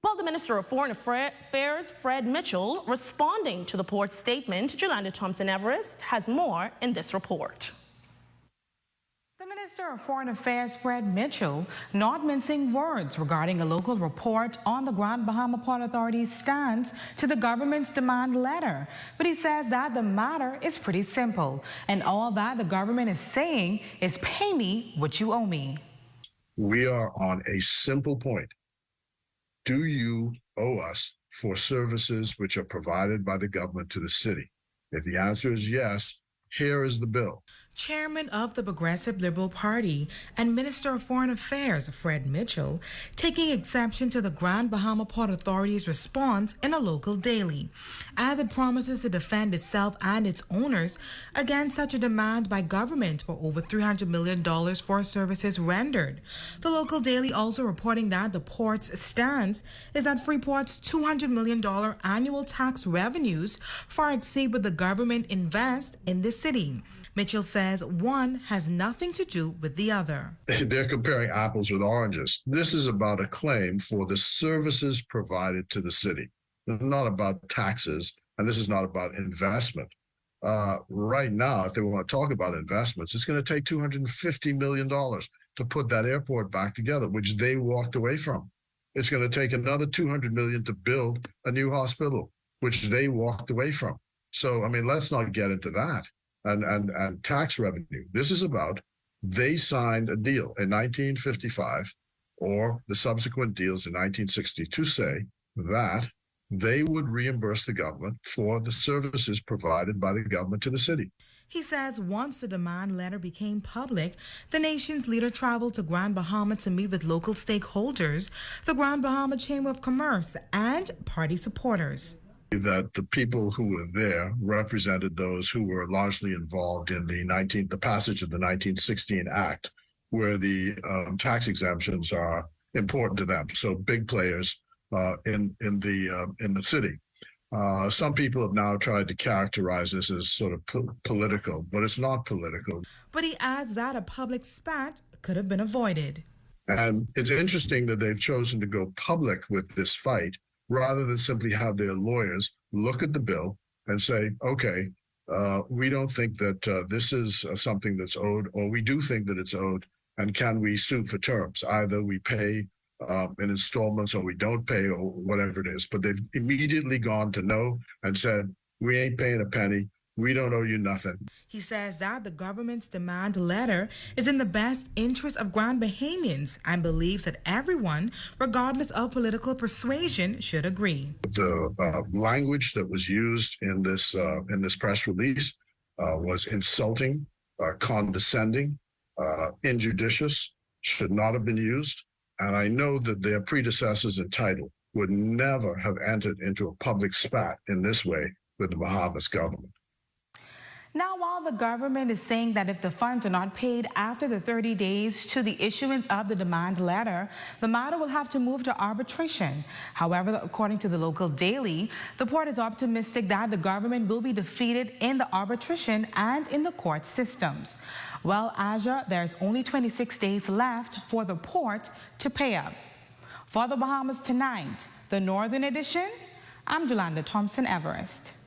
Well, the Minister of Foreign Affairs, Fred Mitchell, responding to the port's statement. Yolanda Thompson-Everest has more in this report. The Minister of Foreign Affairs, Fred Mitchell, not mincing words regarding a local report on the Grand Bahama Port Authority's stance to the government's demand letter. But he says that the matter is pretty simple, and all that the government is saying is pay me what you owe me. We are on a simple point. Do you owe us for services which are provided by the government to the city? If the answer is yes, here is the bill. Chairman of the Progressive Liberal Party and Minister of Foreign Affairs, Fred Mitchell, taking exception to the Grand Bahama Port Authority's response in a local daily, as it promises to defend itself and its owners against such a demand by government for over $300 million for services rendered. The local daily also reporting that the port's stance is that Freeport's $200 million annual tax revenues far exceed what the government invests in the city. Mitchell says one has nothing to do with the other. They're comparing apples with oranges. This is about a claim for the services provided to the city. It's not about taxes, and this is not about investment. Right now, if they want to talk about investments, it's going to take $250 million to put that airport back together, which they walked away from. It's going to take another $200 million to build a new hospital, which they walked away from. So, I mean, let's not get into that. And tax revenue. This is about they signed a deal in 1955 or the subsequent deals in 1960 to say that they would reimburse the government for the services provided by the government to the city. He says once the demand letter became public, the nation's leader traveled to Grand Bahama to meet with local stakeholders, the Grand Bahama Chamber of Commerce, and party supporters. That the people who were there represented those who were largely involved in the passage of the 1916 Act, where the tax exemptions are important to them. So big players in the city. Some people have now tried to characterize this as sort of political, but it's not political. But he adds that a public spat could have been avoided. And it's interesting that they've chosen to go public with this fight, rather than simply have their lawyers look at the bill and say, okay, we don't think that this is something that's owed, or we do think that it's owed, and can we sue for terms? Either we pay in installments or we don't pay or whatever it is. But they've immediately gone to no and said, we ain't paying a penny. We don't owe you nothing. He says that the government's demand letter is in the best interest of Grand Bahamians and believes that everyone, regardless of political persuasion, should agree. The language that was used in this press release was insulting, condescending, injudicious, should not have been used. And I know that their predecessors in title would never have entered into a public spat in this way with the Bahamas government. Now, while the government is saying that if the funds are not paid after the 30 days to the issuance of the demand letter, the matter will have to move to arbitration. However, according to the local daily, the port is optimistic that the government will be defeated in the arbitration and in the court systems. Well, Aja, there's only 26 days left for the port to pay up. For the Bahamas Tonight, the Northern Edition, I'm Yolanda Thompson-Everest.